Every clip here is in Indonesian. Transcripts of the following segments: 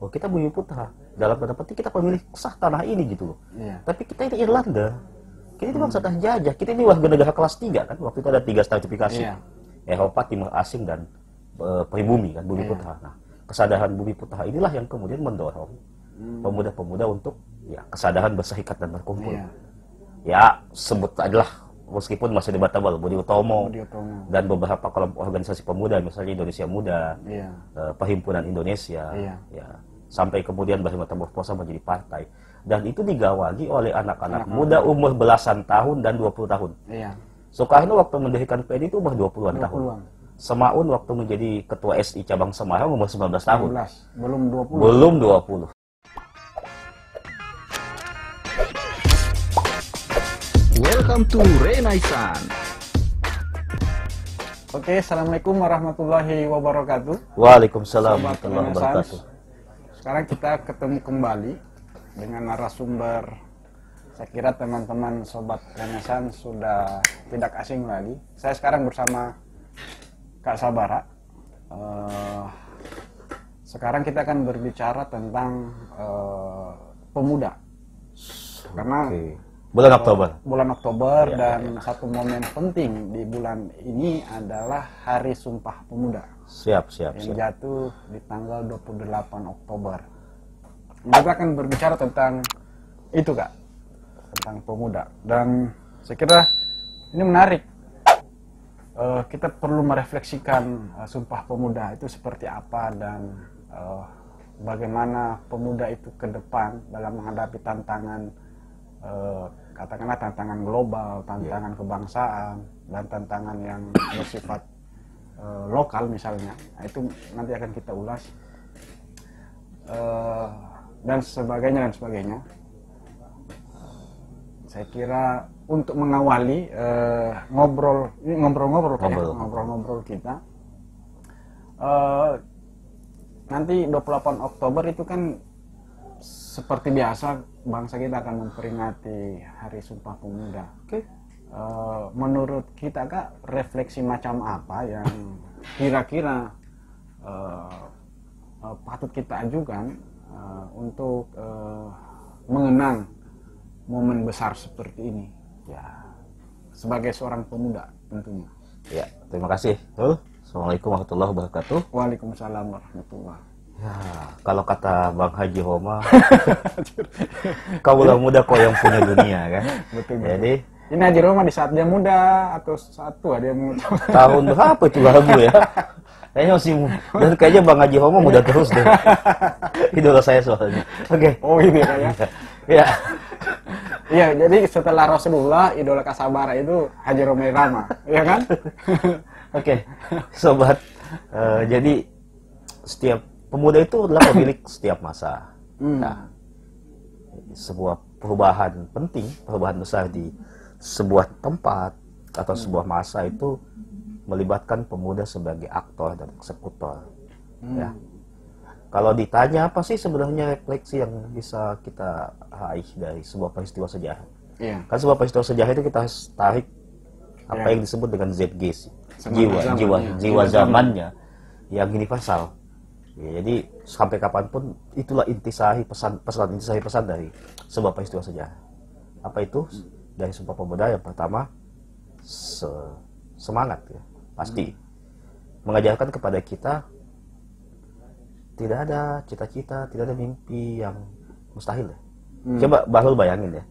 oh kita bumi putra, dalam tanda petik kita pemilik sah tanah ini gitu loh. Tapi kita ini Irlanda, kita ini bangsa terjajah, kita ini warga negara kelas 3 kan, waktu itu ada 3 stratifikasi, Eropa, Timur Asing, dan pribumi kan, bumi putra. Nah, kesadaran bumi putra inilah yang kemudian mendorong pemuda-pemuda untuk ya kesadaran berserikat dan berkumpul. Ya sebut adalah meskipun masih debatable, Budi Utomo dan beberapa kelompok organisasi pemuda, misalnya Indonesia Muda, Perhimpunan Indonesia, ya sampai kemudian bermetamorfosa menjadi partai, dan itu digawagi oleh anak-anak muda umur belasan tahun dan 20 tahun. Soekarno waktu mendirikan PDI itu umur 20-an tahun. Semaun waktu menjadi ketua SI cabang Semarang umur 19 tahun. Belum 20. Welcome to Renaissance. Oke, assalamualaikum warahmatullahi wabarakatuh. Waalaikumsalam warahmatullahi wabarakatuh. Sekarang kita ketemu kembali dengan narasumber. Saya kira teman-teman sobat Renaissance sudah tidak asing lagi. Saya sekarang bersama Kak Sabara. Sekarang kita akan berbicara tentang pemuda. Karena bulan Oktober dan satu momen penting di bulan ini adalah Hari Sumpah Pemuda. Siap. Yang jatuh di tanggal 28 Oktober. Kita akan berbicara tentang itu, Kak. Tentang pemuda. Dan saya kira ini menarik. Kita perlu merefleksikan Sumpah Pemuda itu seperti apa dan bagaimana pemuda itu ke depan dalam menghadapi tantangan, katakanlah tantangan global, tantangan kebangsaan, dan tantangan yang bersifat lokal misalnya. Nah, itu nanti akan kita ulas dan sebagainya. Saya kira untuk mengawali ngobrol-ngobrol kita, nanti 28 Oktober itu kan seperti biasa bangsa kita akan memperingati Hari Sumpah Pemuda. Menurut kita, Kak, refleksi macam apa yang kira-kira patut kita ajukan untuk mengenang momen besar seperti ini, ya, sebagai seorang pemuda tentunya. Ya, terima kasih. Assalamualaikum warahmatullahi wabarakatuh. Waalaikumsalam warahmatullahi. Ya, kalau kata Bang Haji Homa, kaulah muda kau yang punya dunia kan. Betul. Jadi ini Haji Roma di saat dia muda atau saat tua dia muda? Tahun berapa itu lagu ya? Kayaknya masih dan kayaknya Bang Haji Homa muda terus deh. Idola saya soalnya. Oke. Oh gitu ya. Ya. Iya, jadi setelah Rasulullah, idola Kak Sabara itu Haji Roma Irama, ya kan? Oke, sobat. Jadi setiap pemuda itu adalah pemilik setiap masa. Nah, sebuah perubahan penting, perubahan besar di sebuah tempat atau sebuah masa itu melibatkan pemuda sebagai aktor dan eksekutor. Ya. Kalau ditanya apa sih sebenarnya refleksi yang bisa kita raih dari sebuah peristiwa sejarah? Kan sebuah peristiwa sejarah itu kita harus tarik apa yang disebut dengan ZG, jiwa zamannya yang universal. Ya, jadi sampai kapanpun itulah intisari pesan dari sebuah peristiwa sejarah. Apa itu? Dari Sumpah Pemuda yang pertama semangat, ya, pasti mengajarkan kepada kita tidak ada cita-cita, tidak ada mimpi yang mustahil. Coba Bahlul bayangin ya,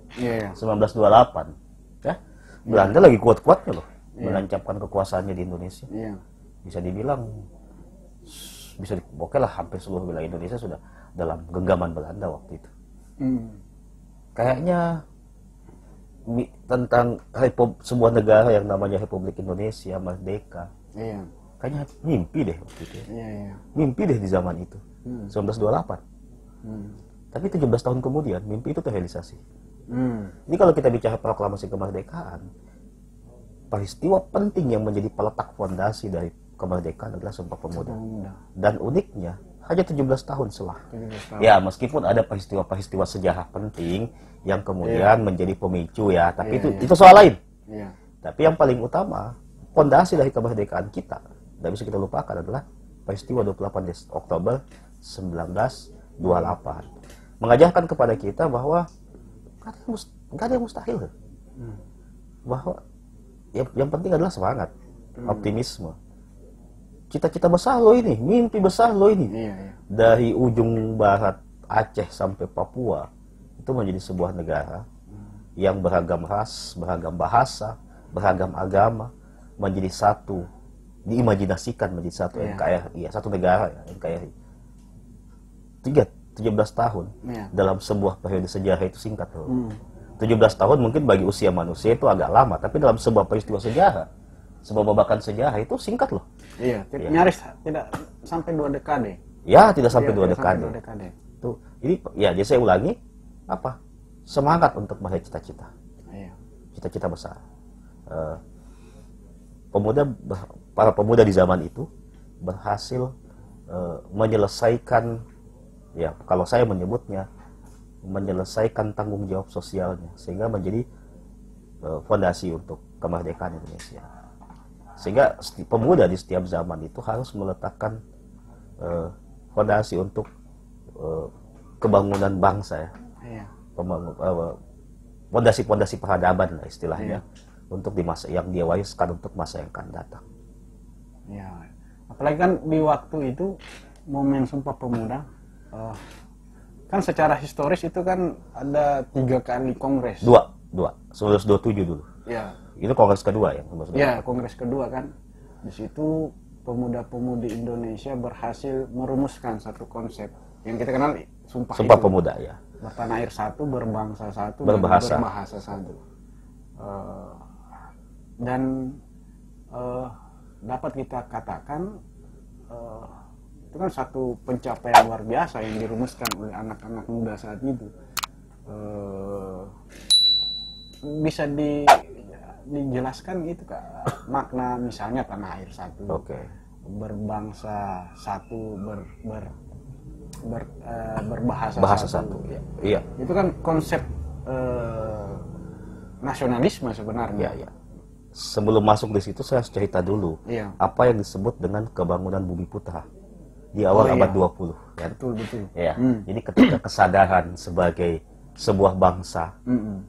1928, ya, Belanda lagi kuat-kuatnya loh, menancapkan kekuasaannya di Indonesia. Bisa dibilang oke lah, hampir seluruh wilayah Indonesia sudah dalam genggaman Belanda waktu itu. Kayaknya tentang sebuah negara yang namanya Republik Indonesia merdeka, kayaknya mimpi deh waktu itu. Mimpi deh di zaman itu, 1928. Tapi 17 tahun kemudian mimpi itu terrealisasi. Ini kalau kita bicara proklamasi kemerdekaan, peristiwa penting yang menjadi peletak fondasi dari kemerdekaan adalah Sumpah Pemuda. Dan uniknya hanya 17 tahun setelah. Ya, meskipun ada peristiwa-peristiwa sejarah penting yang kemudian menjadi pemicu ya, tapi itu soal lain. Tapi yang paling utama, fondasi dari kemerdekaan kita tidak bisa kita lupakan adalah peristiwa 28 Oktober 1945. 28 mengajarkan kepada kita bahwa nggak ada yang mustahil, bahwa yang penting adalah semangat, optimisme. Cita-cita besar lo ini, mimpi besar lo ini. Dari ujung barat Aceh sampai Papua itu menjadi sebuah negara yang beragam ras, beragam bahasa, beragam agama, menjadi satu, diimajinasikan menjadi satu NKRI, satu negara ya, NKRI. 17 tahun dalam sebuah periode sejarah itu singkat loh. 17 tahun mungkin bagi usia manusia itu agak lama, tapi dalam sebuah peristiwa sejarah, sebuah babakan sejarah itu singkat loh. Nyaris tidak sampai 2 dekade. Ya, tidak sampai 2 dekade. Tuh, ini ya, jadi saya ulangi, apa? Semangat untuk meraih cita-cita. Cita-cita besar. Para pemuda di zaman itu berhasil menyelesaikan, ya kalau saya menyebutnya, menyelesaikan tanggung jawab sosialnya sehingga menjadi fondasi untuk kemerdekaan Indonesia. Sehingga pemuda di setiap zaman itu harus meletakkan fondasi untuk kebangunan bangsa ya. Fondasi-fondasi peradaban lah istilahnya, untuk di masa yang dia wariskan untuk masa yang akan datang. Ya, apalagi kan di waktu itu momen Sumpah Pemuda, kan secara historis itu kan ada 3 kali kongres. Dua, 1927 dulu. Ya. Itu kongres kedua ya. Ya, kongres kedua kan. Di situ pemuda-pemudi Indonesia berhasil merumuskan satu konsep yang kita kenal Sumpah Pemuda ya. Bertanah air satu, berbangsa satu, berbahasa satu. Dan dapat kita katakan itu kan satu pencapaian luar biasa yang dirumuskan oleh anak-anak muda saat itu. Bisa dijelaskan gitu Kak, makna misalnya tanah air satu, berbangsa satu, berbahasa satu. Iya. Itu kan konsep nasionalisme sebenarnya. Iya. Sebelum masuk di situ saya harus cerita dulu apa yang disebut dengan kebangunan Bumi Putra di awal abad 20 kan? Betul. Ya. Jadi ketika kesadaran sebagai sebuah bangsa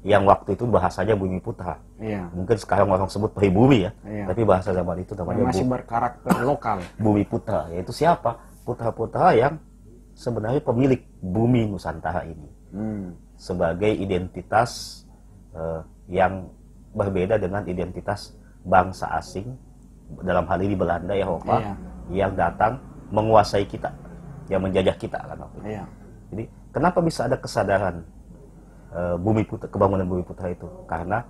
yang waktu itu bahasanya Bumi Putra. Mungkin sekarang orang sebut pribumi ya. Tapi bahasa zaman itu namanya masih berkarakter lokal. Bumi Putra, yaitu siapa? Putra-putra yang sebenarnya pemilik bumi Nusantara ini. Sebagai identitas yang berbeda dengan identitas bangsa asing, dalam hal ini Belanda, Eropa, yang datang menguasai kita, yang menjajah kita kan waktu itu. Jadi kenapa bisa ada kesadaran kebangunan Bumi Putra itu? Karena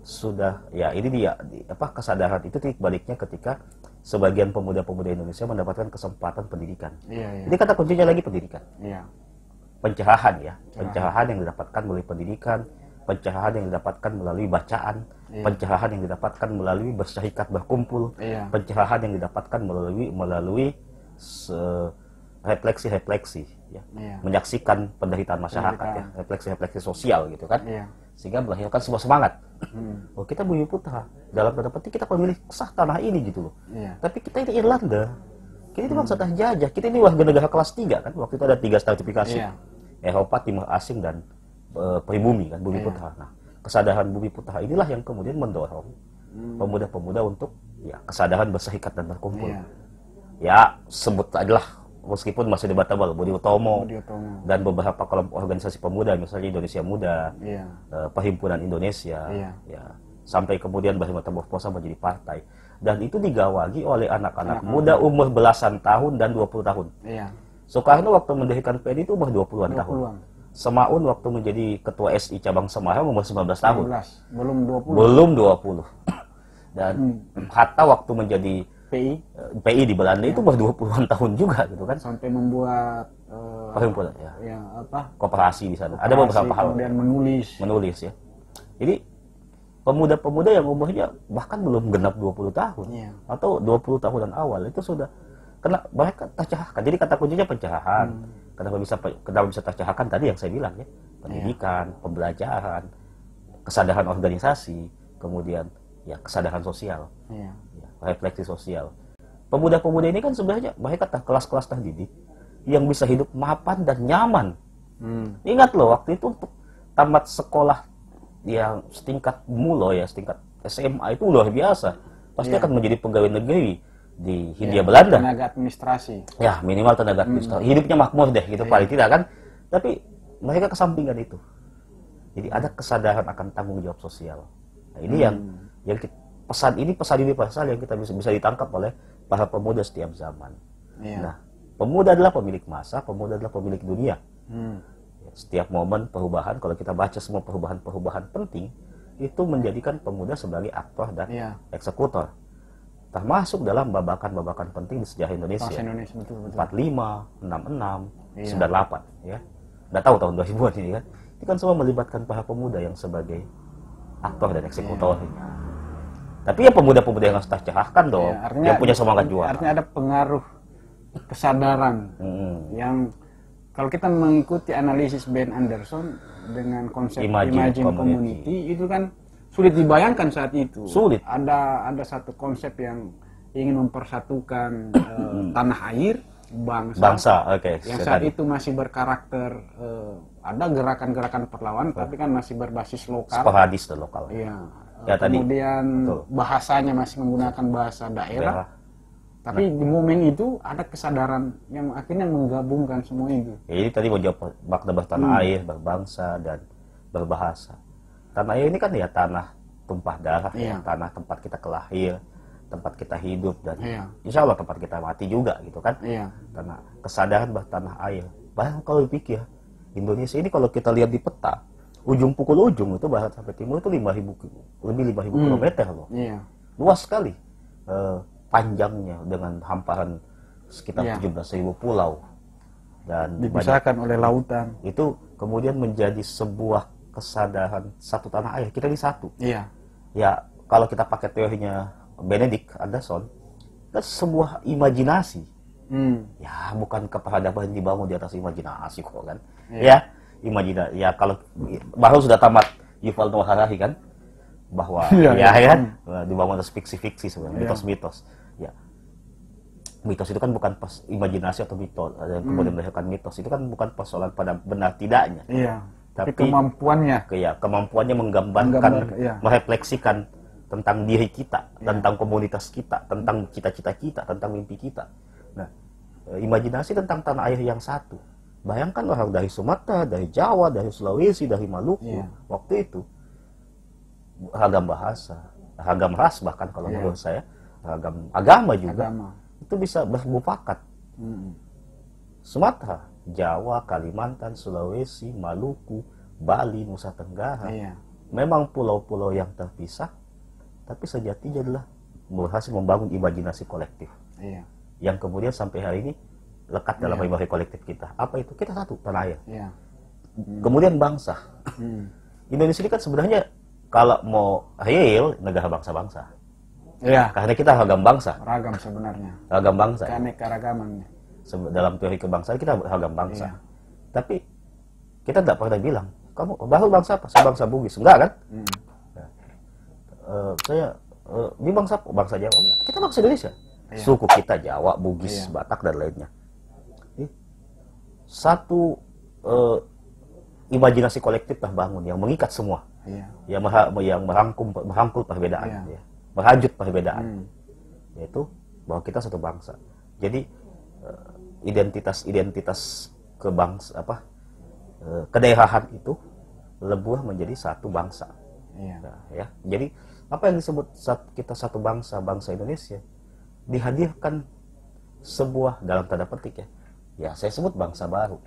sudah ya ini dia kesadaran itu titik baliknya ketika sebagian pemuda-pemuda Indonesia mendapatkan kesempatan pendidikan. Jadi kata kuncinya lagi pendidikan. Pencerahan ya, pencerahan yang didapatkan melalui pendidikan, pencerahan yang didapatkan melalui bacaan, pencerahan yang didapatkan melalui berserikat berkumpul, pencerahan yang didapatkan melalui refleksi ya, menyaksikan penderitaan masyarakat ya, refleksi sosial gitu kan, sehingga melahirkan sebuah semangat. Oh, kita Bumi Putra, dalam tanda petik kita pemilik sah tanah ini gitu loh. Tapi kita ini Irlanda, kita ini bangsa terjajah, kita ini warga negara kelas 3 kan, waktu itu ada 3 stratifikasi, Eropa, Timur Asing, dan pribumi kan, Bumi Putra. Nah, kesadaran Bumi Putra inilah yang kemudian mendorong pemuda-pemuda untuk ya kesadaran berserikat dan berkumpul. Ya sebut adalah, meskipun masih debatable, Budi Utomo dan beberapa kelompok organisasi pemuda, misalnya Indonesia Muda, Perhimpunan Indonesia, ya, sampai kemudian bermetamorfosa menjadi partai. Dan itu digawangi oleh anak-anak muda umur belasan tahun dan 20 tahun. Soekarno waktu mendirikan PDI itu umur 20-an tahun. Semaun waktu menjadi ketua SI cabang Semarang umur 19 tahun. Belum 20. Dan Hatta waktu menjadi PI di Belanda itu umur 20-an tahun juga gitu kan. Sampai membuat perhimpunan koperasi di sana. Ada beberapa hal. Kemudian menulis ya. Jadi pemuda-pemuda yang umurnya bahkan belum genap 20 tahun atau 20 tahunan awal itu sudah kena mereka tercerahkan. Jadi kata kuncinya pencerahan. Kenapa bisa tercerahkan tadi yang saya bilang ya, pendidikan, pembelajaran, kesadaran organisasi, kemudian ya kesadaran sosial, refleksi sosial. Pemuda-pemuda ini kan sebenarnya mereka kelas-kelas terdidik yang bisa hidup mapan dan nyaman. Ingat loh, waktu itu untuk tamat sekolah yang setingkat mulo ya, setingkat SMA itu luar biasa. Pasti akan menjadi pegawai negeri di Hindia Belanda. Tenaga administrasi. Ya, minimal tenaga administrasi. Hidupnya makmur deh, gitu paling tidak kan. Tapi mereka kesampingkan itu. Jadi ada kesadaran akan tanggung jawab sosial. Nah, ini yang pesan ini pasal yang kita bisa ditangkap oleh para pemuda setiap zaman. Nah, pemuda adalah pemilik masa, pemuda adalah pemilik dunia. Setiap momen perubahan, kalau kita baca semua perubahan-perubahan penting, itu menjadikan pemuda sebagai aktor dan eksekutor. Termasuk dalam babakan-babakan penting di sejarah Indonesia. Betul. 45, 66, 98 ya. Nggak tahu tahun 2000-an ini kan. Ini kan semua melibatkan para pemuda yang sebagai aktor dan eksekutor. Tapi ya pemuda-pemuda yang harus tercerahkan dong, yang punya semangat juang. Artinya ada pengaruh kesadaran yang kalau kita mengikuti analisis Ben Anderson dengan konsep Imagine Community itu kan sulit dibayangkan saat itu. Sulit. Ada satu konsep yang ingin mempersatukan tanah air, bangsa. Yang saat itu masih berkarakter ada gerakan-gerakan perlawanan, tapi kan masih berbasis lokal. Sporadis dan lokal. Iya. Ya, kemudian bahasanya masih menggunakan bahasa daerah. Tapi di momen itu ada kesadaran yang akhirnya menggabungkan semua itu. Jadi tadi mau jawab makna bertanah air, berbangsa, dan berbahasa. Tanah air ini kan ya tanah tumpah darah, ya, tanah tempat kita kelahir, tempat kita hidup, dan insya Allah tempat kita mati juga gitu kan. Karena kesadaran bertanah air. Bahkan kalau dipikir, Indonesia ini kalau kita lihat di peta, ujung pukul ujung itu barat sampai timur itu lebih 5.000 kilometer loh. Luas sekali. Panjangnya dengan hamparan sekitar 17.000 pulau dan dipisahkan oleh lautan. Itu kemudian menjadi sebuah kesadaran satu tanah air. Kita ini satu. Ya, kalau kita pakai teorinya Benedict Anderson, itu sebuah imajinasi. Ya, bukan keperadaban dibangun di atas imajinasi kok kan. Ya, imajinasi. Ya, kalau baru sudah tamat Yuval Noah Harari kan, bahwa dibangun atas fiksi-fiksi sebenarnya, mitos-mitos. Ya, mitos itu kan bukan imajinasi atau mitos yang kemudian melahirkan mitos. Itu kan bukan persoalan pada benar tidaknya. Tapi kemampuannya menggambarkan, merefleksikan tentang diri kita, tentang komunitas kita, tentang cita-cita kita, tentang mimpi kita. Nah, imajinasi tentang tanah air yang satu. Bayangkan orang dari Sumatera, dari Jawa, dari Sulawesi, dari Maluku waktu itu ragam bahasa, ragam ras bahkan kalau menurut saya, ragam agama juga itu bisa bermufakat. Sumatera, Jawa, Kalimantan, Sulawesi, Maluku, Bali, Nusa Tenggara, memang pulau-pulau yang terpisah, tapi sejatinya adalah berhasil membangun imajinasi kolektif, yang kemudian sampai hari ini lekat dalam memori kolektif kita. Apa itu? Kita satu, tanah air. Kemudian bangsa. Indonesia ini kan sebenarnya kalau mau real negara bangsa-bangsa. Karena kita ragam bangsa. Ragam sebenarnya. Ragam bangsa. Keanekaragaman. Dalam teori kebangsaan kita ragam bangsa. Tapi kita tidak pernah bilang, kamu baru bangsa apa? Saya bangsa Bugis. Enggak kan? Saya di bangsa Jawa. Kita bangsa Indonesia. Suku kita Jawa, Bugis, Batak dan lainnya. Satu imajinasi kolektif terbangun yang mengikat semua. Yang merangkul perbedaan, merajut perbedaan, yaitu bahwa kita satu bangsa. Jadi identitas kedaerahan itu lebuh menjadi satu bangsa. Ya, jadi apa yang disebut kita satu bangsa, bangsa Indonesia, dihadirkan sebuah dalam tanda petik ya saya sebut bangsa baru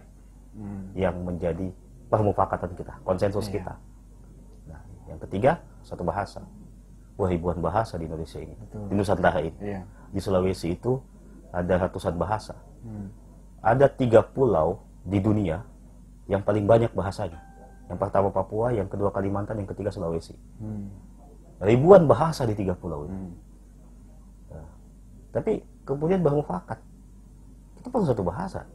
yang menjadi permufakatan kita, konsensus kita. Nah, yang ketiga, satu bahasa. Ribuan bahasa di Indonesia ini. Di Nusantara ini. Di Sulawesi itu ada ratusan bahasa. Ada 3 pulau di dunia yang paling banyak bahasanya. Yang pertama Papua, yang kedua Kalimantan, yang ketiga Sulawesi. Ribuan bahasa di 3 pulau ini. Nah, tapi kemudian bermufakat. Kita perlu satu bahasa.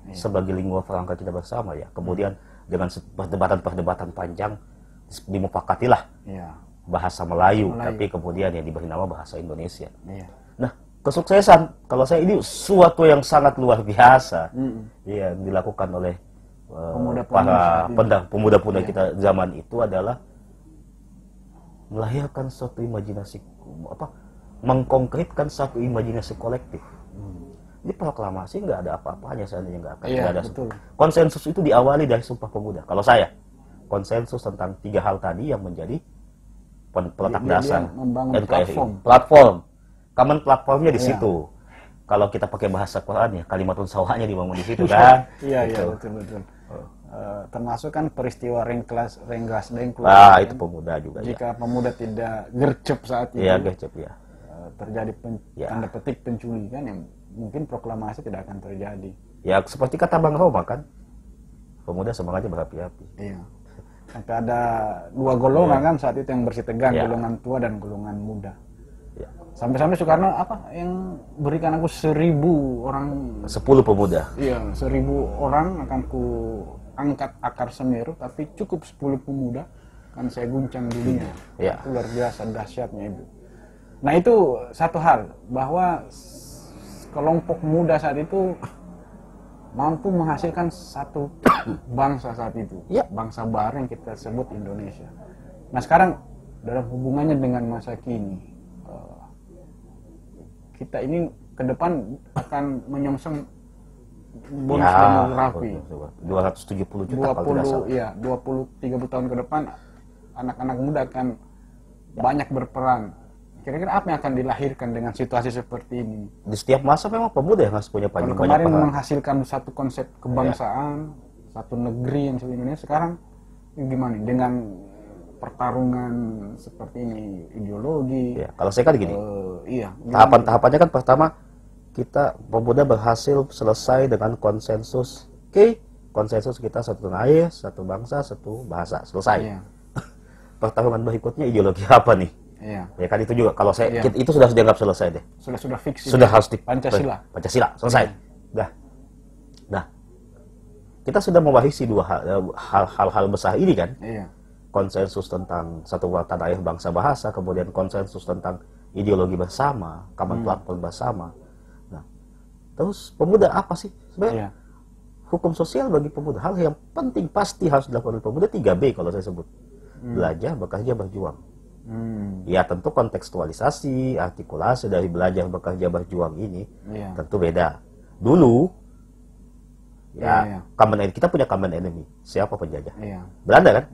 Sebagai lingua franca kita bersama ya. Kemudian dengan perdebatan panjang dimufakatilah bahasa Melayu, tapi kemudian yang diberi nama bahasa Indonesia. Nah, kesuksesan. Kalau saya ini suatu yang sangat luar biasa, yang dilakukan oleh para pemuda-pemuda kita zaman itu adalah melahirkan suatu imajinasi, mengkonkretkan satu imajinasi kolektif. Di proklamasi nggak ada apa-apanya, seandainya nggak ada. Konsensus itu diawali dari Sumpah Pemuda. Kalau saya, konsensus tentang 3 hal tadi yang menjadi peletak dasar NKRI. Platform. Common platformnya di situ. Kalau kita pakai bahasa Quran ya, kalimatun sawahnya dibangun di situ kan. Iya, betul. Termasuk kan peristiwa Rengas Dengklok. Itu pemuda juga. Jika pemuda tidak gercep saat itu. Iya, gercep ya. Terjadi tanda petik penculikan, yang mungkin proklamasi tidak akan terjadi. Ya, seperti kata Bang Roma kan, pemuda semangatnya berapi-api. Iya. Sampai ada 2 golongan kan saat itu yang bersih tegang, golongan tua dan golongan muda. Ya. Sampai-sampai Soekarno yang berikan aku 1000 orang. 10 pemuda. Iya, 1000 orang akan ku angkat akar Semeru, tapi cukup 10 pemuda kan saya guncang dunia. Ya. Itu luar biasa dahsyatnya itu. Nah itu satu hal, bahwa kelompok muda saat itu mampu menghasilkan satu bangsa saat itu, bangsa baru yang kita sebut Indonesia. Nah sekarang dalam hubungannya dengan masa kini, kita ini ke depan akan menyongsong bonus demografi 270 juta kalau tidak salah. 20-30 tahun ke depan anak-anak muda akan banyak berperan. Kira-kira apa yang akan dilahirkan dengan situasi seperti ini? Di setiap masa memang pemuda yang harus punya banyak peran. Kemarin menghasilkan satu konsep kebangsaan, satu negeri yang seperti Indonesia. Sekarang gimana dengan pertarungan seperti ini, ideologi? Ya, kalau saya kan gini, tahapan-tahapannya kan pertama kita pemuda berhasil selesai dengan konsensus. Konsensus kita satu tanah air, satu bangsa, satu bahasa, selesai. Pertarungan berikutnya ideologi apa nih? Ya kan itu juga kalau saya itu sudah dianggap selesai deh. Sudah fix. Sudah harus di Pancasila selesai. Nah, kita sudah mewarisi 2 hal besar ini kan. Konsensus tentang satu tanah air, bangsa, bahasa, kemudian konsensus tentang ideologi bersama, common platform bersama. Nah, terus pemuda apa sih sebenarnya? Hukum sosial bagi pemuda, hal yang penting pasti harus dilakukan oleh pemuda. 3B kalau saya sebut. Belajar, bekerja, berjuang. Ya tentu kontekstualisasi, artikulasi dari belajar, bekerja, berjuang ini tentu beda. Dulu common enemy, kita punya common enemy. Siapa penjajah? Belanda kan?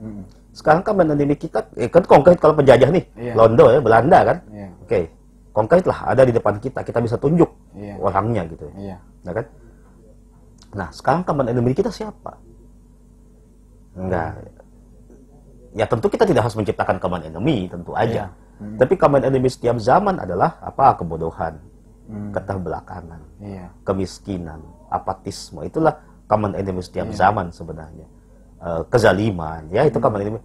Sekarang common enemy kita kan konkret. Kalau penjajah nih Londo ya, Belanda kan? Oke, konkret lah, ada di depan kita bisa tunjuk orangnya gitu ya. Nah kan? Nah sekarang common enemy kita siapa? Enggak. Ya tentu kita tidak harus menciptakan common enemy, tentu aja. Tapi common enemy setiap zaman adalah apa? Kebodohan, keterbelakangan, kemiskinan, apatisme. Itulah common enemy setiap zaman sebenarnya. Kezaliman, ya itu common enemy.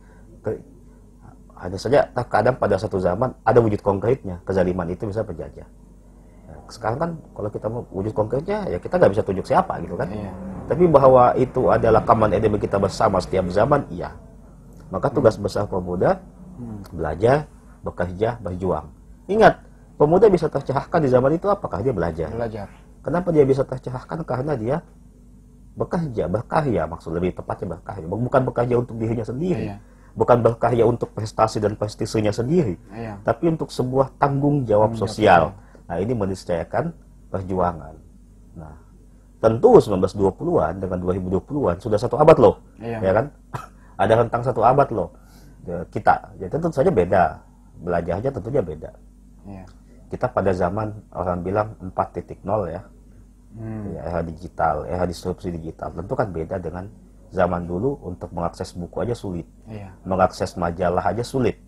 Hanya saja terkadang pada satu zaman ada wujud konkretnya. Kezaliman itu bisa penjajah. Sekarang kan kalau kita mau wujud konkretnya, ya kita nggak bisa tunjuk siapa gitu kan. Tapi bahwa itu adalah common enemy kita bersama setiap zaman, iya. Maka tugas besar pemuda belajar, bekerja, berjuang. Ingat, pemuda bisa tercerahkan di zaman itu apakah dia belajar? Kenapa dia bisa tercerahkan? Karena dia bekerja, berkarya, maksud lebih tepatnya berkarya. Bukan bekerja untuk dirinya sendiri, bukan berkarya untuk prestasi dan prestisenya sendiri, tapi untuk sebuah tanggung jawab sosial. Nah, ini meniscayakan perjuangan. Nah, tentu 1920-an dengan 2020-an sudah 1 abad loh, ya kan? Ada rentang 1 abad loh kita. Jadi tentu saja beda, belajarnya tentunya beda. Kita pada zaman orang bilang 4.0 ya, era digital, era disrupsi digital. Tentu kan beda dengan zaman dulu. Untuk mengakses buku aja sulit, mengakses majalah aja sulit.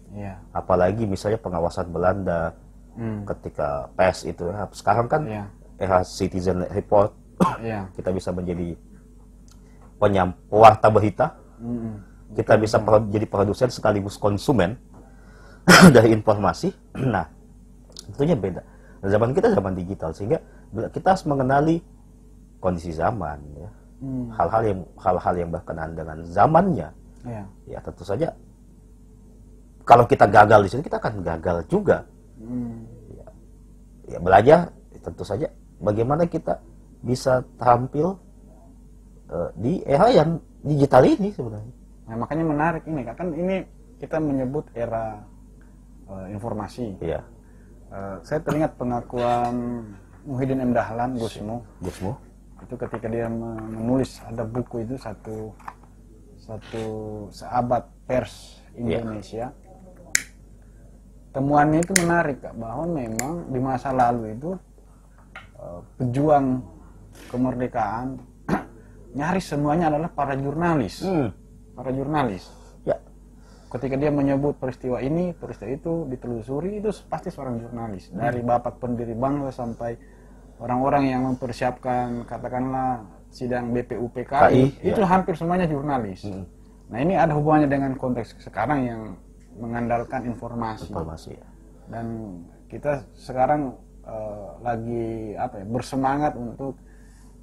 Apalagi misalnya pengawasan Belanda ketika pers itu. Sekarang kan era Citizen Report, kita bisa menjadi pewarta berita. Kita bisa jadi produsen sekaligus konsumen dari informasi. Nah, tentunya beda. Zaman kita zaman digital, sehingga kita harus mengenali kondisi zaman, ya. Hal-hal yang berkenaan dengan zamannya. Ya tentu saja kalau kita gagal di sini, kita akan gagal juga. Ya belajar tentu saja bagaimana kita bisa tampil di era yang digital ini sebenarnya. Nah, makanya menarik ini kan ini kita menyebut era informasi. Iya. Saya teringat pengakuan Muhyiddin M. Dahlan, Gusmo. Itu ketika dia menulis ada buku itu satu seabad pers Indonesia. Temuannya itu menarik, Kak, bahwa memang di masa lalu itu pejuang kemerdekaan nyaris semuanya adalah para jurnalis. Para jurnalis. Ya. Ketika dia menyebut peristiwa ini, peristiwa itu ditelusuri, itu pasti seorang jurnalis. Dari bapak pendiri bangsa sampai orang-orang yang mempersiapkan katakanlah sidang BPUPKI, itu hampir semuanya jurnalis. Nah, ini ada hubungannya dengan konteks sekarang yang mengandalkan informasi. Ya. Dan kita sekarang lagi bersemangat untuk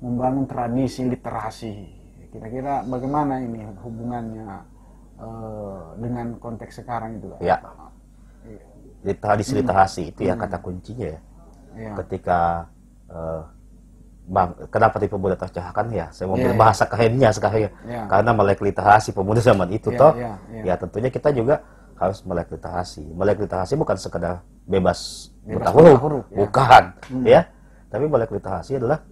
membangun tradisi literasi. Kira-kira bagaimana ini hubungannya dengan konteks sekarang itu? Ya. Literasi itu ya kata kuncinya ya. Ketika kenapa di pemuda tercerahkan ya? Saya mau berbahasa kerennya sekarang ya. Karena melek literasi pemuda zaman itu ya tentunya kita juga harus melek literasi. Melek literasi bukan sekedar bebas buta huruf, bukan ya. Tapi melek literasi adalah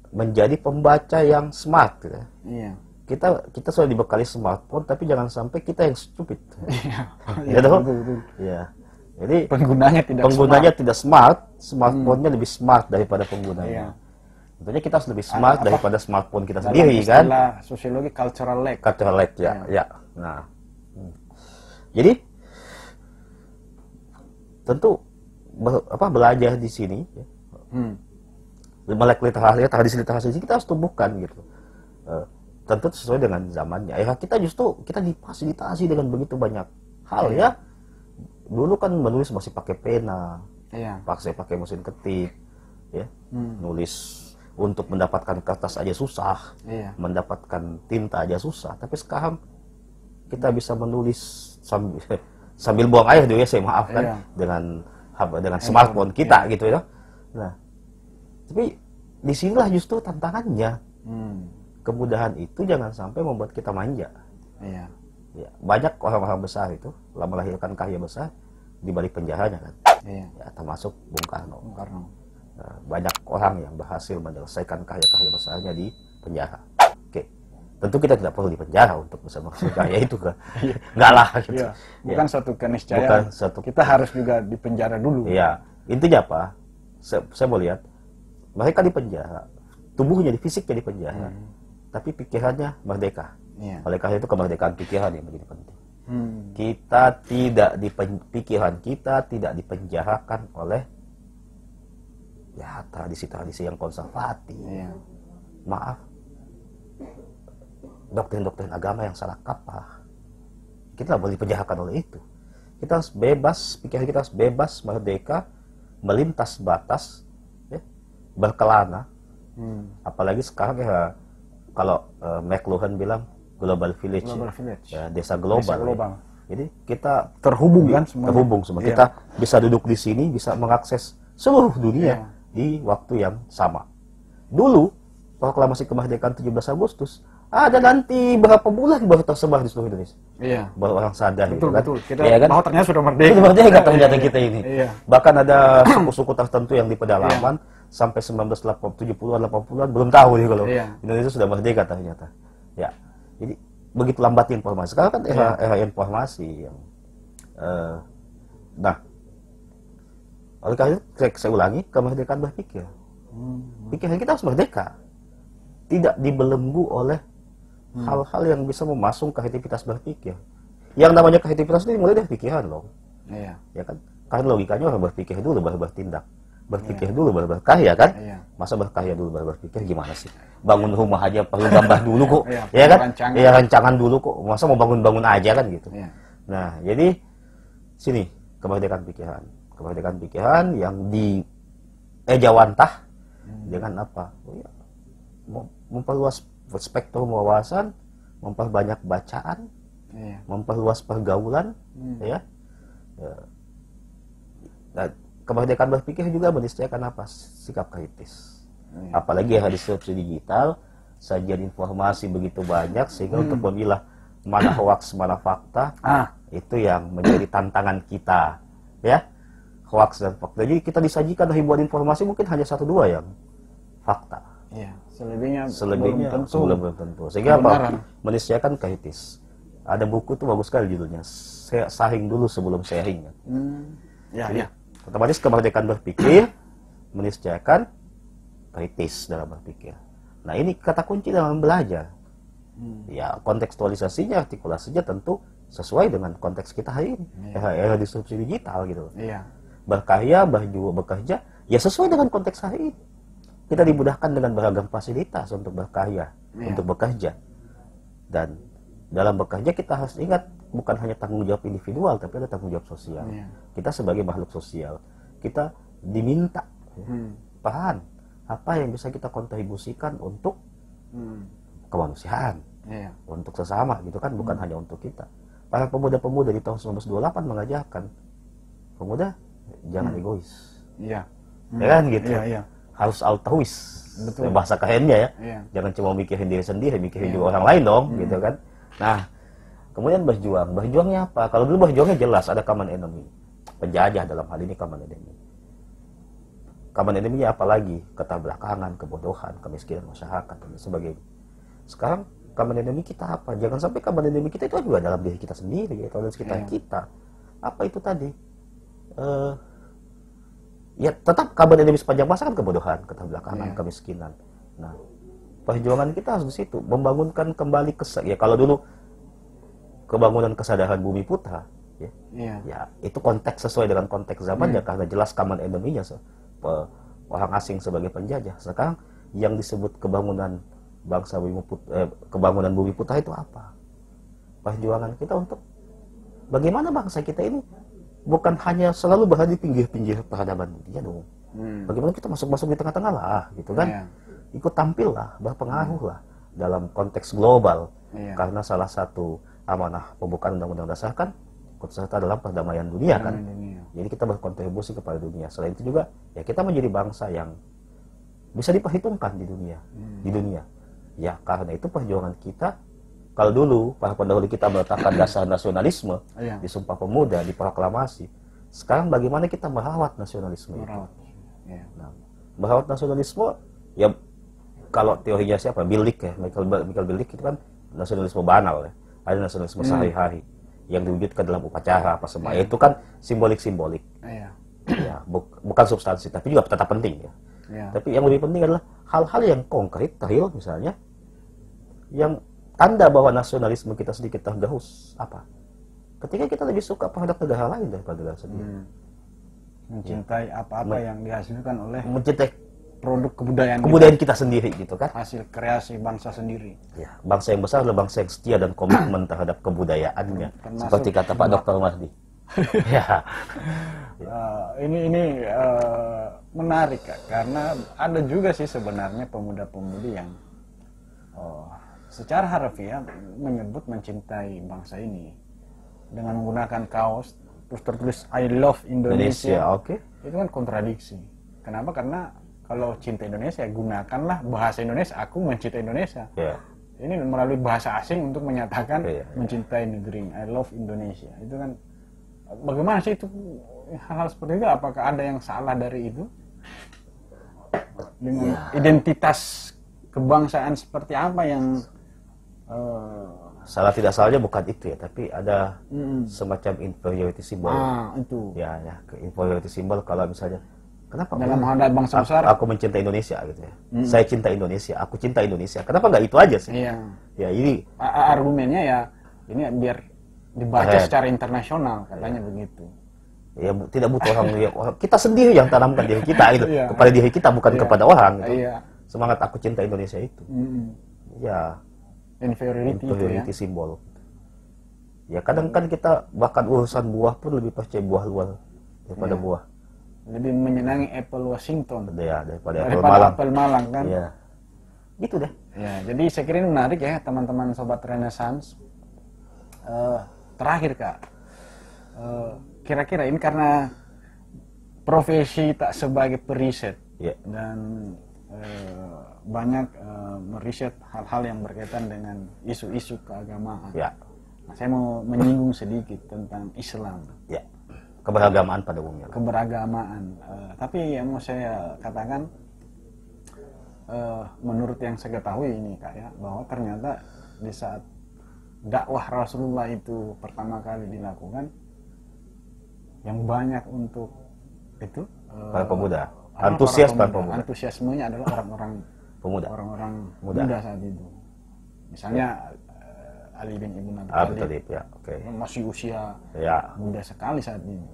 menjadi pembaca yang smart gitu. Iya. Kita sudah dibekali smartphone tapi jangan sampai kita yang stupid. Iya. Betul. Ya. Jadi penggunanya tidak smart, smartphone-nya lebih smart daripada penggunanya. Tentunya kita harus lebih smart daripada smartphone kita sendiri kan. Dalam sosiologi cultural lag. Cultural lag ya. Nah. Jadi tentu belajar di sini ya. Melek literasi, tradisi literasi kita harus tumbuhkan gitu. Tentu sesuai dengan zamannya. Ya kita justru kita difasilitasi dengan begitu banyak hal ya. Dulu kan menulis masih pakai pena, pakai mesin ketik, ya, nulis untuk mendapatkan kertas aja susah, mendapatkan tinta aja susah. Tapi sekarang kita bisa menulis sambil buang air juga, saya maafkan dengan smartphone kita gitu ya. Nah, tapi disinilah justru tantangannya. Kemudahan itu jangan sampai membuat kita manja. Ya, banyak orang-orang besar itu telah melahirkan karya besar di balik penjaranya kan. Ya, termasuk Bung Karno. Nah, banyak orang yang berhasil menyelesaikan karya-karya besarnya di penjara. Oke, tentu kita tidak perlu di penjara untuk bisa menghasilkan karya itu kan. Enggak lah. Gitu. Bukan suatu keniscayaan. Kita harus juga di penjara dulu. Iya, intinya apa? Saya mau lihat mereka di penjara, tubuhnya di fisiknya di penjara, tapi pikirannya merdeka. Oleh karena itu kemerdekaan pikiran yang menjadi penting. Kita tidak pikiran kita tidak dipenjarakan oleh ya tradisi-tradisi yang konservatif. Maaf, doktrin-doktrin agama yang salah kaprah. Kita tidak boleh dipenjarakan oleh itu. Kita harus bebas, pikiran kita harus bebas, merdeka, melintas batas, ya, berkelana. Apalagi sekarang ya, kalau McLuhan bilang global village. Ya, desa global. Ya. Jadi kita terhubung kan semuanya. Terhubung semua. Kita bisa duduk di sini, bisa mengakses seluruh dunia di waktu yang sama. Dulu proklamasi kemerdekaan 17 Agustus ada nanti berapa bulan baru tersebar di seluruh Indonesia. Baru orang sadar. Betul, gitu, kan? betul. Kita bahwa ternyata sudah merdeka. Sudah merdeka ternyata kita ini. Bahkan ada suku-suku tertentu yang di pedalaman sampai 1970-an, 80-an belum tahu nih kalau Indonesia sudah merdeka ternyata. Ya. Jadi begitu lambatnya informasi. Sekarang kan era informasi yang nah, oleh karena itu saya ulangi, kemerdekaan berpikir. Pikiran kita harus merdeka, tidak dibelenggu oleh hal-hal yang bisa memasung kreativitas berpikir. Yang namanya kreativitas itu mulai dari pikiran loh. Ya kan? Karena logikanya orang berpikir dulu baru bertindak. Berpikir dulu baru berkarya kan? Masa berkarya dulu baru berpikir, gimana sih? Bangun rumah aja perlu gambar dulu kok. Ya kan? Iya, rancangan dulu kok. Masa mau bangun-bangun aja kan gitu. Nah, jadi sini kemerdekaan pikiran. Kemerdekaan pikiran yang diejawantah dengan apa? Memperluas spektrum wawasan, memperbanyak bacaan, memperluas pergaulan, ya. Nah, kemerdekaan berpikir juga meniscakan apa? Sikap kritis. Apalagi yang disrupsi digital, sajian informasi begitu banyak sehingga untuk memilah mana hoax, mana fakta, itu yang menjadi tantangan kita, ya. Hoax dan fakta. Jadi kita disajikan ribuan informasi, mungkin hanya 1-2 yang fakta. Iya, selebihnya belum tentu. Sehingga apa? Meniscakan kritis. Ada buku tuh bagus sekali judulnya, Saring dulu sebelum sharing. Ya. Otomatis kemerdekaan berpikir meniscakan kritis dalam berpikir. Nah, ini kata kunci dalam belajar. Ya, kontekstualisasinya, artikulasinya tentu sesuai dengan konteks kita hari ini. Era disrupsi digital gitu. Iya. Berkarya, bekerja, ya sesuai dengan konteks hari ini. Kita dimudahkan dengan beragam fasilitas untuk berkarya, untuk bekerja. Dan dalam bekerja kita harus ingat, bukan hanya tanggung jawab individual, tapi ada tanggung jawab sosial. Kita sebagai makhluk sosial, kita diminta peran apa yang bisa kita kontribusikan untuk kemanusiaan, untuk sesama gitu kan, bukan hanya untuk kita. Para pemuda-pemuda di tahun 1928 mengajarkan pemuda jangan egois, ya kan gitu, harus altruis, betul. Bahasa kerennya ya, jangan cuma mikirin diri sendiri, mikirin juga orang lain dong, gitu kan. Nah, kemudian berjuangnya apa? Kalau dulu berjuangnya jelas ada common enemy, penjajah dalam hal ini common enemy. Common enemy-nya apalagi? Keterbelakangan, kebodohan, kemiskinan masyarakat dan sebagainya. Sekarang common enemy kita apa? Jangan sampai common enemy kita itu juga dalam diri kita sendiri, atau dalam sekitar kita. Apa itu tadi? Ya tetap common enemy sepanjang masa kan kebodohan, keterbelakangan, kemiskinan. Nah, perjuangan kita harus di situ, membangunkan kembali ya kalau dulu kebangunan kesadaran Bumi Putra, ya itu konteks sesuai dengan konteks zamannya karena jelas common enemy-nya orang asing sebagai penjajah. Sekarang yang disebut kebangunan bangsa kebangunan Bumi Putra itu apa? Perjuangan kita untuk bagaimana bangsa kita ini bukan hanya selalu berada di pinggir-pinggir peradaban dunia dong. Bagaimana kita masuk-masuk di tengah-tengah lah, gitu kan? Ikut tampil lah, berpengaruh lah dalam konteks global. Karena salah satu amanah pembukaan Undang-Undang Dasar kan ikut serta dalam perdamaian dunia kan. Jadi kita berkontribusi kepada dunia. Selain itu juga ya kita menjadi bangsa yang bisa diperhitungkan di dunia. Ya karena itu perjuangan kita. Kalau dulu para pendahulu kita meletakkan dasar nasionalisme di Sumpah Pemuda, di proklamasi. Sekarang bagaimana kita merawat nasionalisme itu? Nah, merawat nasionalisme ya kalau teorinya siapa? Billik ya, Michael Billik itu kan nasionalisme banal ya. Ada nasionalisme sehari-hari yang diwujudkan dalam upacara apa semua. Itu kan simbolik-simbolik. Ya, bukan substansi, tapi juga tetap penting ya. Tapi yang lebih penting adalah hal-hal yang konkret, real misalnya, yang tanda bahwa nasionalisme kita sedikit tergerus apa? Ketika kita lebih suka terhadap negara lain daripada negara sendiri. Mencintai apa-apa yang dihasilkan oleh mencintai produk kebudayaan kita sendiri gitu kan. Hasil kreasi bangsa sendiri. Ya, bangsa yang besar adalah bangsa yang setia dan komitmen terhadap kebudayaannya. Seperti kata Pak Dr. Mahdi. Ini menarik Kak, karena ada juga sih sebenarnya pemuda-pemudi yang secara harfiah menyebut mencintai bangsa ini dengan menggunakan kaos terus tertulis I love Indonesia. Itu kan kontradiksi. Kenapa? Karena kalau cinta Indonesia gunakanlah bahasa Indonesia. Aku mencintai Indonesia. Ini melalui bahasa asing untuk menyatakan mencintai negeri. I love Indonesia. Itu kan bagaimana sih itu hal-hal seperti itu? Apakah ada yang salah dari itu? Dengan identitas kebangsaan seperti apa yang salah tidak salahnya bukan itu ya, tapi ada semacam inferiority symbol. Itu. Ya, inferiority symbol kalau misalnya kenapa dalam hadap bangsa besar aku mencintai Indonesia gitu ya. Saya cinta Indonesia, aku cinta Indonesia. Kenapa nggak itu aja sih? Ya ini argumennya ya ini biar dibaca secara internasional katanya begitu. Ya tidak butuh orang kita sendiri yang tanamkan diri kita gitu kepada diri kita bukan kepada orang gitu. Semangat aku cinta Indonesia itu. Ya inferiority symbol. Ya kadang kan kita bahkan urusan buah pun lebih percaya buah luar daripada buah. Lebih menyenangi apple Washington daripada apple Malang kan. Gitu deh. Ya, jadi saya kira ini menarik ya teman-teman sobat Renaissance. Terakhir Kak, kira-kira ini karena profesi tak sebagai periset Ya. dan banyak meriset hal-hal yang berkaitan dengan isu-isu keagamaan. Ya. Nah, saya mau menyinggung sedikit tentang Islam. Ya. Keberagamaan pada umumnya. Keberagamaan. Tapi yang mau saya katakan, menurut yang saya ketahui ini Kak ya, bahwa ternyata di saat dakwah Rasulullah itu pertama kali dilakukan, yang banyak untuk itu Para pemuda. Antusias para pemuda. Antusiasmenya adalah orang-orang Pemuda. orang-orang Muda. muda saat itu. Misalnya Ali bin Ibn Abi Abi Thalib Thalib, ya. Oke. masih usia Ya. muda sekali saat itu.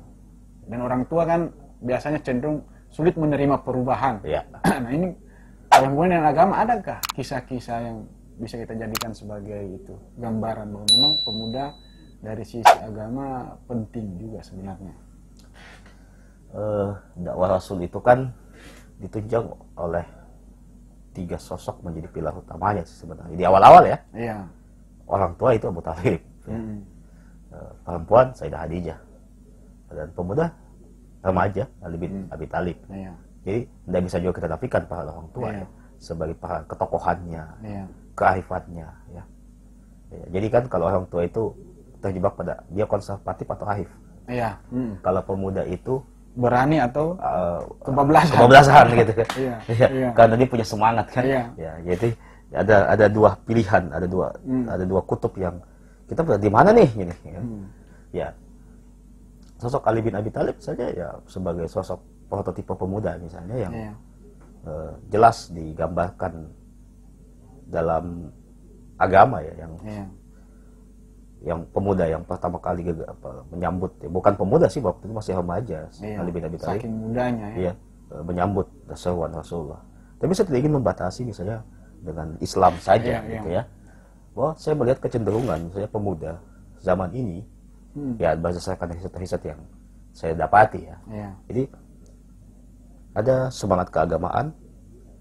Dan orang tua kan biasanya cenderung sulit menerima perubahan. Ya. Nah ini kalau hubungan dengan agama, adakah kisah-kisah yang bisa kita jadikan sebagai itu gambaran bahwa memang pemuda dari sisi agama penting juga sebenarnya? Dakwah Rasul itu kan ditunjang oleh 3 sosok menjadi pilar utamanya sih sebenarnya. Di awal-awal ya, Iya. orang tua itu Abu Thalib, perempuan Sayyidah Khadijah, dan pemuda remaja Ali bin Abi Thalib. Iya. Jadi tidak bisa juga kita nafikan para orang tua Iya. ya, sebagai para ketokohannya, Iya. kearifannya ya. Jadi kan kalau orang tua itu terjebak pada dia konservatif atau arif. Iya. Kalau pemuda itu Berani atau kebablasan. kebablasan gitu kan. Iya, Ya, iya. karena dia punya semangat kan. Iya. Ya, jadi ada 2 pilihan, ada dua kutub yang kita berada di mana nih ini. Ya. Ya. Sosok Ali bin Abi Thalib saja ya sebagai sosok prototipe pemuda misalnya yang Iya. jelas digambarkan dalam agama ya Iya. yang pemuda yang pertama kali menyambut ya, bukan pemuda sih waktu itu masih remaja Iya. Ali bin Abi Thalib. Saking mudanya ya. Iya, menyambut seruan Rasulullah. Tapi saya tidak ingin membatasi misalnya dengan Islam saja Iya, gitu iya. ya. Bahwa saya melihat kecenderungan misalnya pemuda zaman ini ya berdasarkan riset-riset yang saya dapati ya. Iya. Jadi ada semangat keagamaan,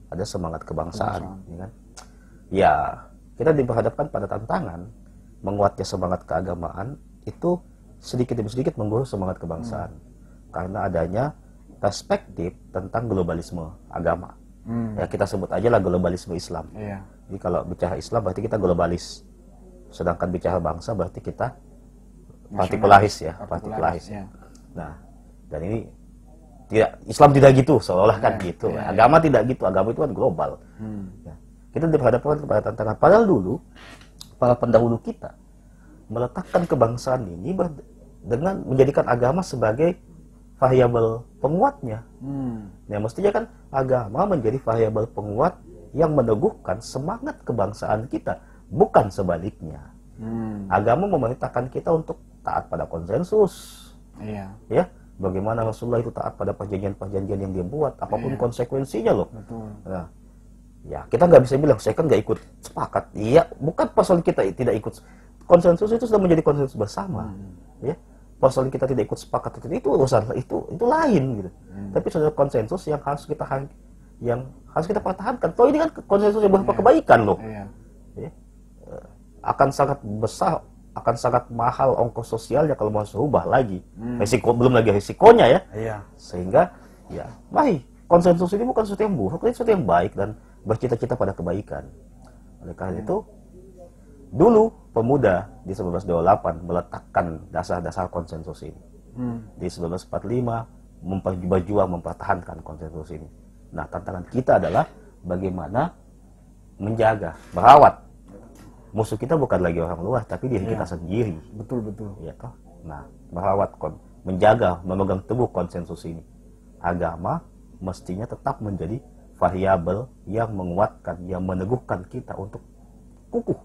ada semangat kebangsaan, ya kan? Ya, kita diperhadapkan pada tantangan menguatnya semangat keagamaan itu sedikit demi sedikit menggurus semangat kebangsaan karena adanya perspektif tentang globalisme agama. Ya kita sebut aja lah globalisme Islam. Iya. Jadi kalau bicara Islam berarti kita globalis, sedangkan bicara bangsa berarti kita partikularis ya, partikularis. Ya. Nah, dan ini tidak Islam tidak gitu, seolah kan gitu. Agama tidak gitu, agama itu kan global. Ya. Kita diperhadapkan kepada tantangan. Padahal dulu para pendahulu kita meletakkan kebangsaan ini dengan menjadikan agama sebagai variabel penguatnya. Nah, mestinya kan agama menjadi variabel penguat yang meneguhkan semangat kebangsaan kita, bukan sebaliknya. Agama memerintahkan kita untuk taat pada konsensus. Iya. Ya, bagaimana Rasulullah itu taat pada perjanjian-perjanjian yang dia buat, apapun konsekuensinya loh. Betul. Nah, ya kita nggak bisa bilang saya kan nggak ikut sepakat. Iya, bukan pasal kita tidak ikut konsensus itu sudah menjadi konsensus bersama. Ya, pasal kita tidak ikut sepakat itu urusan itu lain gitu. Tapi sudah konsensus yang harus kita pertahankan. Toh ini kan konsensus yang berupa kebaikan loh. Iya. Ya, akan sangat besar, akan sangat mahal ongkos sosialnya kalau mau ubah lagi. Belum lagi risikonya ya. Iya. Sehingga ya, baik konsensus ini bukan sesuatu yang buruk, ini sesuatu yang baik dan bercita-cita pada kebaikan. Oleh karena itu, dulu pemuda di 1928 meletakkan dasar-dasar konsensus ini. Di 1945 berjuang mempertahankan konsensus ini. Nah, tantangan kita adalah bagaimana menjaga, merawat musuh kita bukan lagi orang luar, tapi diri kita sendiri. Betul. Ya toh. Nah, merawat, menjaga, memegang teguh konsensus ini. Agama mestinya tetap menjadi variabel yang menguatkan, yang meneguhkan kita untuk kukuh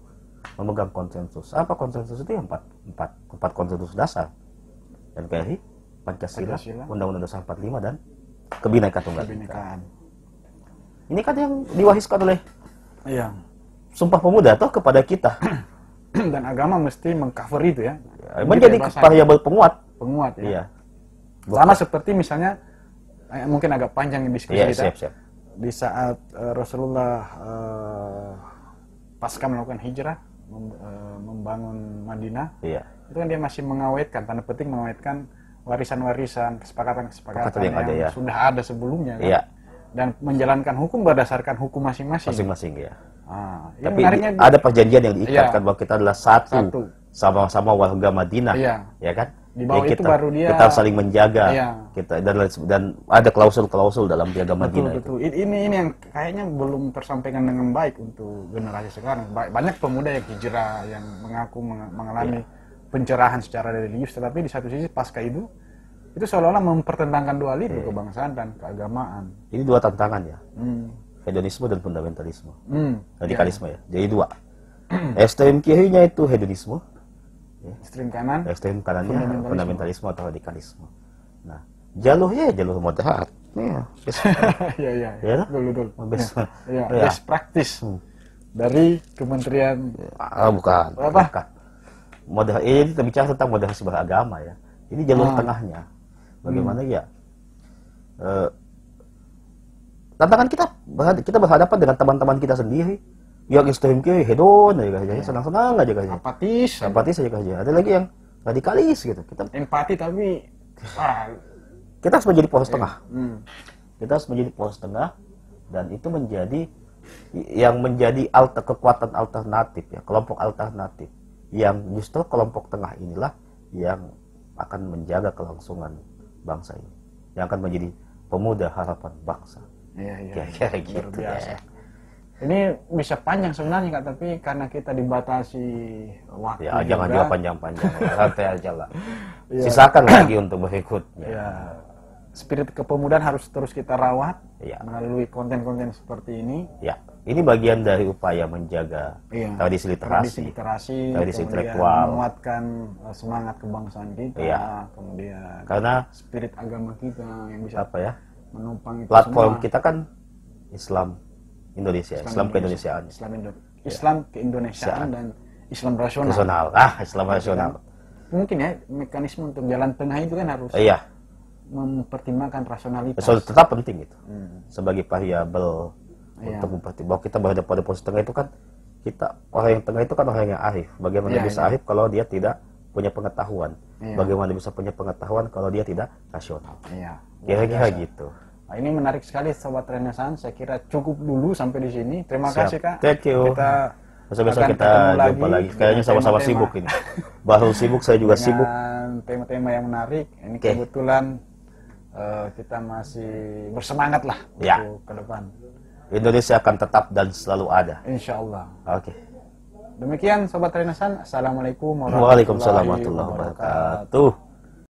memegang konsensus. Apa konsensus itu? Empat konsensus dasar. NKRI, Pancasila, Undang-Undang Dasar 45 dan Kebinekaan Tunggal Ika. Ini kan yang diwariskan oleh Sumpah Pemuda toh kepada kita. Dan agama mesti mengcover itu ya. Menjadi variabel penguat. Penguat ya. Iya. Sama seperti misalnya mungkin agak panjang diskusi kita. Siap. Di saat Rasulullah pasca melakukan hijrah membangun Madinah, itu kan dia masih mengawetkan, tanda petik mengawetkan warisan-warisan, kesepakatan-kesepakatan yang ada, ya. sudah ada sebelumnya kan? Iya. Dan menjalankan hukum berdasarkan hukum masing-masing. Masing-masing ya. Ini Tapi menariknya, ada perjanjian yang diikatkan iya, bahwa kita adalah satu, sama-sama warga Madinah, iya, ya kan? di bawah Jadi itu baru dia kita saling menjaga, iya, kita dan ada klausul-klausul dalam piagam Madinah. betul. Ini yang kayaknya belum tersampaikan dengan baik untuk generasi sekarang. Banyak pemuda yang hijrah yang mengaku mengalami pencerahan secara religius, tetapi di satu sisi pasca itu seolah-olah mempertentangkan dualisme kebangsaan dan keagamaan. Ini dua tantangan ya, hedonisme dan fundamentalisme, radikalisme ya. Jadi dua. Ekstrem kirinya itu hedonisme, ekstrem kanan, ekstrem kanannya fundamentalisme atau radikalisme. Nah, jalurnya jalur moderat. Ya, ya, betul. Ya. Best practice dari Kementerian. Bukan. Apa? Moderat. Ini kita bicara tentang moderasi beragama ya. Ini jalur tengahnya. Bagaimana ya? Tantangan kita berhadapan dengan teman-teman kita sendiri yang ekstrem kiri, hedon aja, senang-senang aja kayaknya. Apatis aja kayaknya. Ada lagi yang radikalis gitu. Kita empati tapi kita harus menjadi poros tengah. Kita harus menjadi poros tengah, dan itu menjadi kekuatan alternatif ya, kelompok alternatif yang justru kelompok tengah inilah yang akan menjaga kelangsungan bangsa ini, yang akan menjadi pemuda harapan bangsa. Iya. Gitu biasa. ya. Ini bisa panjang sebenarnya Kak, tapi karena kita dibatasi waktu. Ya, jangan juga panjang-panjang, santai aja lah. Sisakan lagi untuk berikutnya. Ya. Spirit kepemudaan harus terus kita rawat melalui konten-konten seperti ini. Ya, ini bagian dari upaya menjaga tradisi literasi, tradisi intelektual, menguatkan semangat kebangsaan kita, kemudian karena spirit agama kita yang bisa menopang itu platform semua. Kita kan Islam Indonesia, Islam keindonesiaan, Islam keindonesiaan dan Islam rasional. Islam rasional. Mungkin ya mekanisme untuk jalan tengah itu kan harus mempertimbangkan rasionalitas. Tetap penting itu sebagai variabel untuk mempertimbangkan bahwa kita berada pada posisi tengah itu kan, kita orang yang tengah itu kan orang yang arif. Bagaimana bisa arif kalau dia tidak punya pengetahuan? Bagaimana bisa punya pengetahuan kalau dia tidak rasional? Kira-kira gitu. Nah, ini menarik sekali Sobat Renaissance. Saya kira cukup dulu sampai di sini. Terima kasih Kak. Thank you. Besok-besok kita jumpa lagi. Kayaknya sama-sama sibuk ini. Baru sibuk, saya juga sibuk. Tema-tema yang menarik. Ini kebetulan kita masih bersemangat lah untuk ke depan. Indonesia akan tetap dan selalu ada. Insya Allah. Oke. Demikian Sobat Renaissance. Assalamualaikum warahmatullahi wabarakatuh.